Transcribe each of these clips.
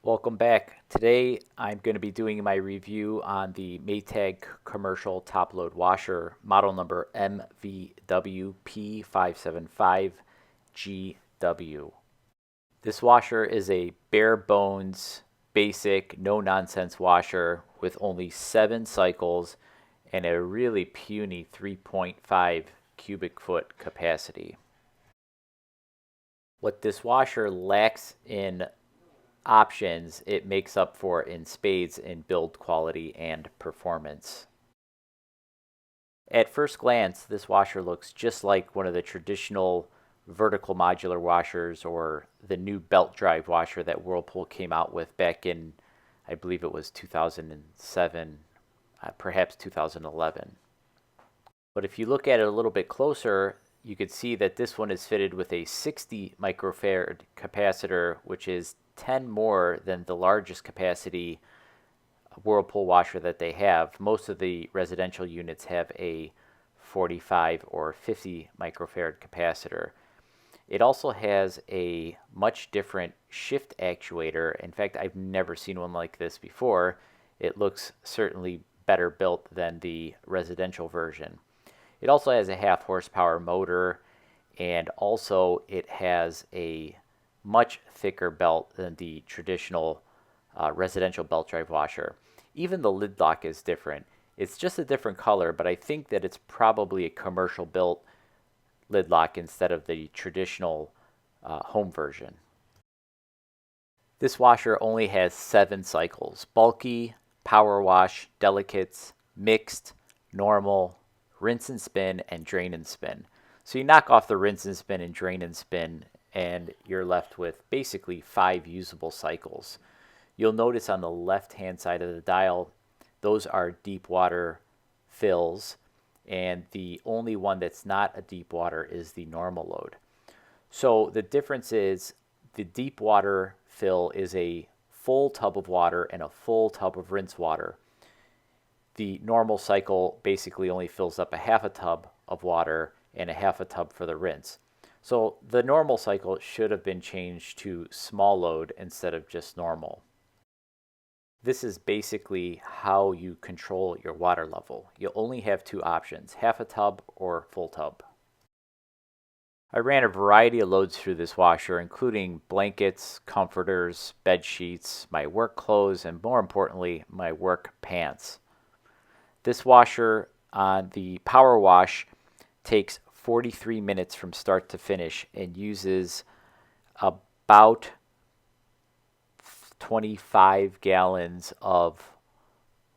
Welcome back. Today I'm going to be doing my review on the Maytag commercial top load washer, model number MVWP575GW. This washer is a bare bones, basic, no nonsense washer with only 7 cycles and a really puny 3.5 cubic foot capacity. What this washer lacks in options, it makes up for in spades in build quality and performance. At first glance, this washer looks just like one of the traditional vertical modular washers or the new belt drive washer that Whirlpool came out with back in, I believe it was 2007, perhaps 2011. But if you look at it a little bit closer, you could see that this one is fitted with a 60 microfarad capacitor, which is 10 more than the largest capacity Whirlpool washer that they have. Most of the residential units have a 45 or 50 microfarad capacitor. It also has a much different shift actuator. In fact, I've never seen one like this before. It looks certainly better built than the residential version. It also has a 1/2 horsepower motor, and also it has a much thicker belt than the traditional residential belt drive washer. Even the lid lock is different. It's just a different color, but I think that it's probably a commercial built lid lock instead of the traditional home version. This washer only has 7 cycles: bulky, power wash, delicates, mixed, normal, rinse and spin, and drain and spin. So you knock off the rinse and spin and drain and spin, and you're left with basically 5 usable cycles. You'll notice on the left-hand side of the dial, those are deep water fills, and the only one that's not a deep water is the normal load. So the difference is the deep water fill is a full tub of water and a full tub of rinse water. The normal cycle basically only fills up a 1/2 tub of water and a 1/2 tub for the rinse. So the normal cycle should have been changed to small load instead of just normal. This is basically how you control your water level. You only have 2 options: 1/2 tub or full tub. I ran a variety of loads through this washer, including blankets, comforters, bed sheets, my work clothes, and more importantly, my work pants. This washer on the power wash takes 43 minutes from start to finish and uses about 25 gallons of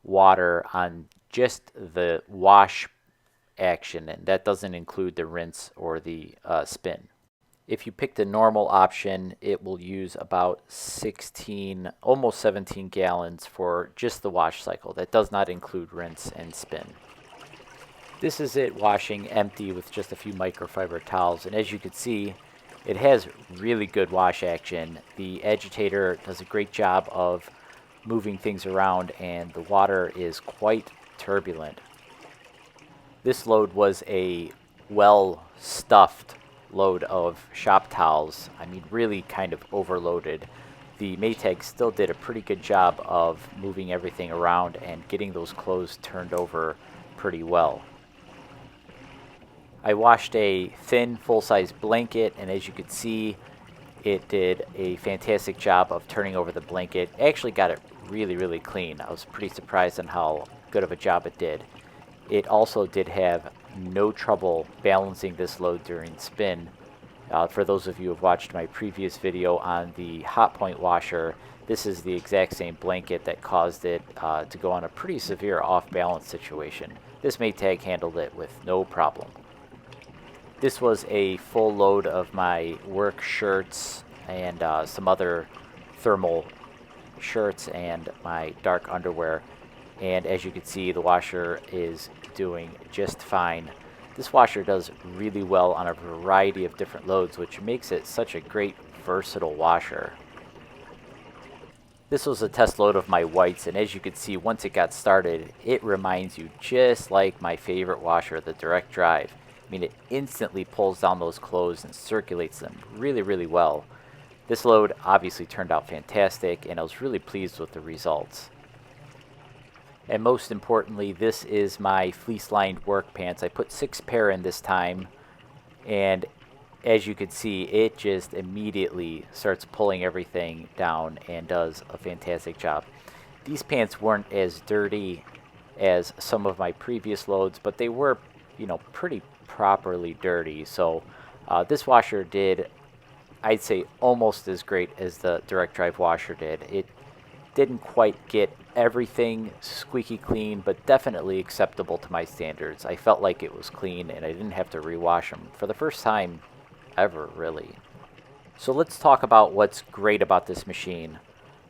water on just the wash action, and that doesn't include the rinse or the spin. If you pick the normal option, it will use about 16, almost 17 gallons for just the wash cycle. That does not include rinse and spin. This is it washing empty with just a few microfiber towels, and as you can see, it has really good wash action. The agitator does a great job of moving things around, and the water is quite turbulent. This load was a well-stuffed load of shop towels. I mean, really kind of overloaded. The Maytag still did a pretty good job of moving everything around and getting those clothes turned over pretty well. I washed a thin full-size blanket, and as you could see, it did a fantastic job of turning over the blanket. It actually got it really clean. I was pretty surprised on how good of a job it did. It also did have no trouble balancing this load during spin. For those of you who have watched my previous video on the hot point washer, this is the exact same blanket that caused it to go on a pretty severe off-balance situation. This Maytag handled it with no problem. This was a full load of my work shirts and some other thermal shirts and my dark underwear. And as you can see, the washer is doing just fine. This washer does really well on a variety of different loads, which makes it such a great versatile washer. This was a test load of my whites, and as you can see, once it got started, it reminds you just like my favorite washer, the direct drive. I mean, it instantly pulls down those clothes and circulates them really well. This load obviously turned out fantastic, and I was really pleased with the results. And most importantly, this is my fleece-lined work pants. I put 6 pair in this time, and as you can see, it just immediately starts pulling everything down and does a fantastic job. These pants weren't as dirty as some of my previous loads, but they were, pretty properly dirty. So this washer did, I'd say, almost as great as the direct drive washer did. It didn't quite get everything squeaky clean, but definitely acceptable to my standards. I felt like it was clean, and I didn't have to rewash them for the first time ever, really. So let's talk about what's great about this machine.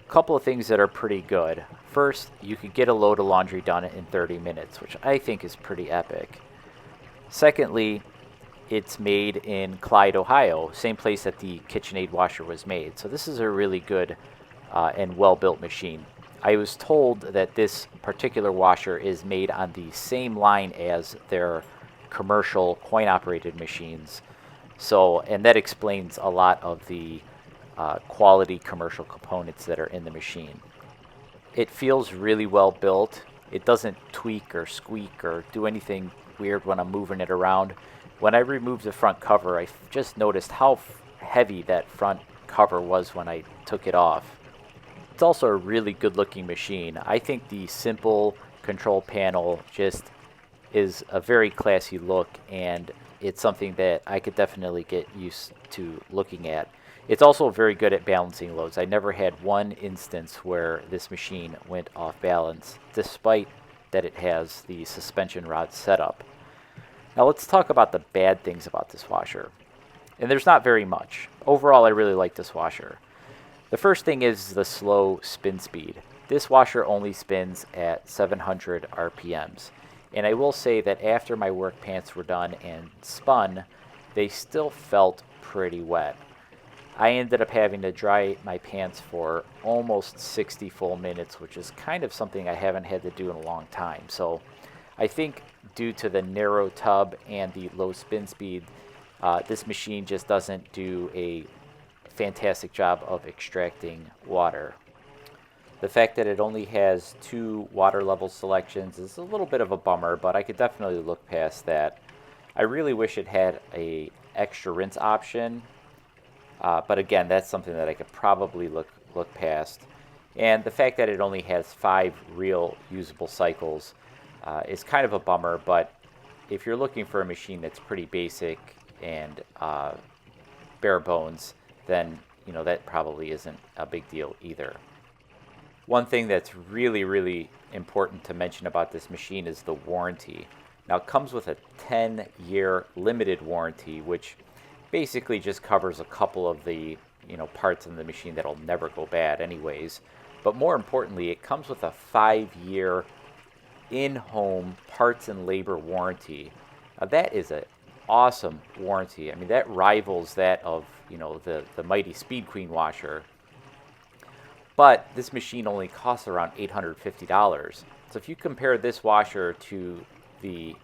A couple of things that are pretty good. First, you could get a load of laundry done in 30 minutes, which I think is pretty epic. Secondly, it's made in Clyde, Ohio, same place that the KitchenAid washer was made. So this is a really good and well-built machine. I was told that this particular washer is made on the same line as their commercial coin-operated machines. So, and that explains a lot of the quality commercial components that are in the machine. It feels really well built. It doesn't tweak or squeak or do anything weird when I'm moving it around. When I removed the front cover, I just noticed how heavy that front cover was when I took it off. It's also a really good looking machine. I think the simple control panel just is a very classy look, and it's something that I could definitely get used to looking at. It's also very good at balancing loads. I never had one instance where this machine went off balance, despite that it has the suspension rod setup. Now let's talk about the bad things about this washer. And there's not very much. Overall, I really like this washer. The first thing is the slow spin speed. This washer only spins at 700 RPMs. And I will say that after my work pants were done and spun, they still felt pretty wet. I ended up having to dry my pants for almost 60 full minutes, which is kind of something I haven't had to do in a long time. So I think due to the narrow tub and the low spin speed, this machine just doesn't do a fantastic job of extracting water. The fact that it only has 2 water level selections is a little bit of a bummer, but I could definitely look past that. I really wish it had a extra rinse option, but again, that's something that I could probably look past. And the fact that it only has 5 real usable cycles is kind of a bummer, but if you're looking for a machine that's pretty basic and bare bones, then that probably isn't a big deal either. One thing that's really, really important to mention about this machine is the warranty. Now, it comes with a 10-year limited warranty, which basically just covers a couple of the parts in the machine that'll never go bad anyways. But more importantly, it comes with a 5-year in-home parts and labor warranty. Now, that is an awesome warranty. I mean, that rivals that of the mighty Speed Queen washer. But this machine only costs around $850. So if you compare this washer to the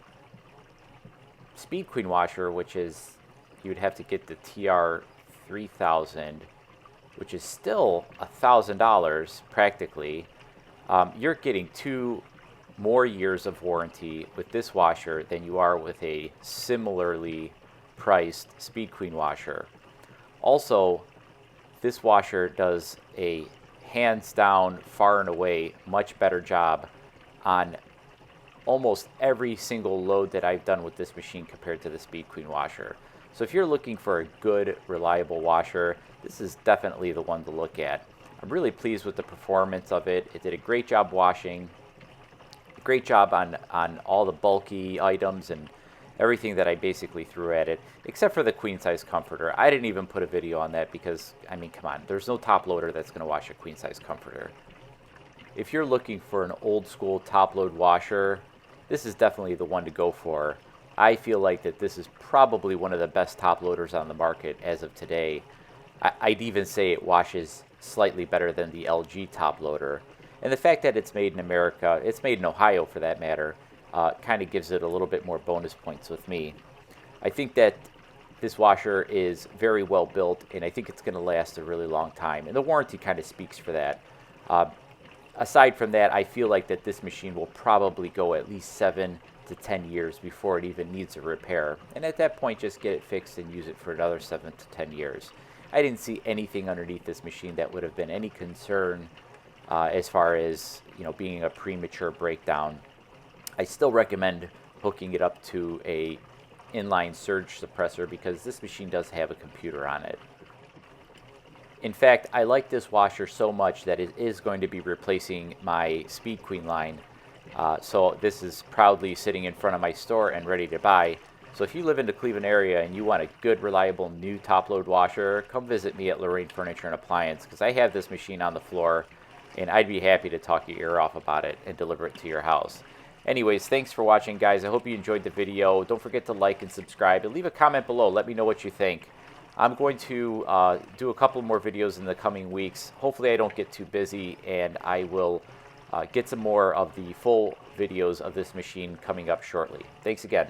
Speed Queen washer, which is, you'd have to get the TR3000, which is still $1,000 practically, you're getting 2 more years of warranty with this washer than you are with a similarly priced Speed Queen washer. Also, this washer does a hands down, far and away, much better job on almost every single load that I've done with this machine compared to the Speed Queen washer. So if you're looking for a good, reliable washer, this is definitely the one to look at. I'm really pleased with the performance of it. It did a great job washing, a great job on all the bulky items and everything that I basically threw at it, except for the queen size comforter. I didn't even put a video on that because, I mean, come on, there's no top loader that's going to wash a queen size comforter. If you're looking for an old school top load washer, this is definitely the one to go for. I feel like that this is probably one of the best top loaders on the market as of today. I'd even say it washes slightly better than the LG top loader. And the fact that it's made in America, it's made in Ohio for that matter, kind of gives it a little bit more bonus points with me. I think that this washer is very well built, and I think it's going to last a really long time. And the warranty kind of speaks for that. Aside from that, I feel like that this machine will probably go at least 7 to 10 years before it even needs a repair. And at that point, just get it fixed and use it for another 7 to 10 years. I didn't see anything underneath this machine that would have been any concern as far as, you know, being a premature breakdown. I still recommend hooking it up to a inline surge suppressor because this machine does have a computer on it. In fact, I like this washer so much that it is going to be replacing my Speed Queen line. So this is proudly sitting in front of my store and ready to buy. So if you live in the Cleveland area and you want a good, reliable, new top-load washer, come visit me at Lorain Furniture and Appliance because I have this machine on the floor and I'd be happy to talk your ear off about it and deliver it to your house. Anyways, thanks for watching, guys. I hope you enjoyed the video. Don't forget to like and subscribe and leave a comment below. Let me know what you think. I'm going to do a couple more videos in the coming weeks. Hopefully I don't get too busy, and I will get some more of the full videos of this machine coming up shortly. Thanks again.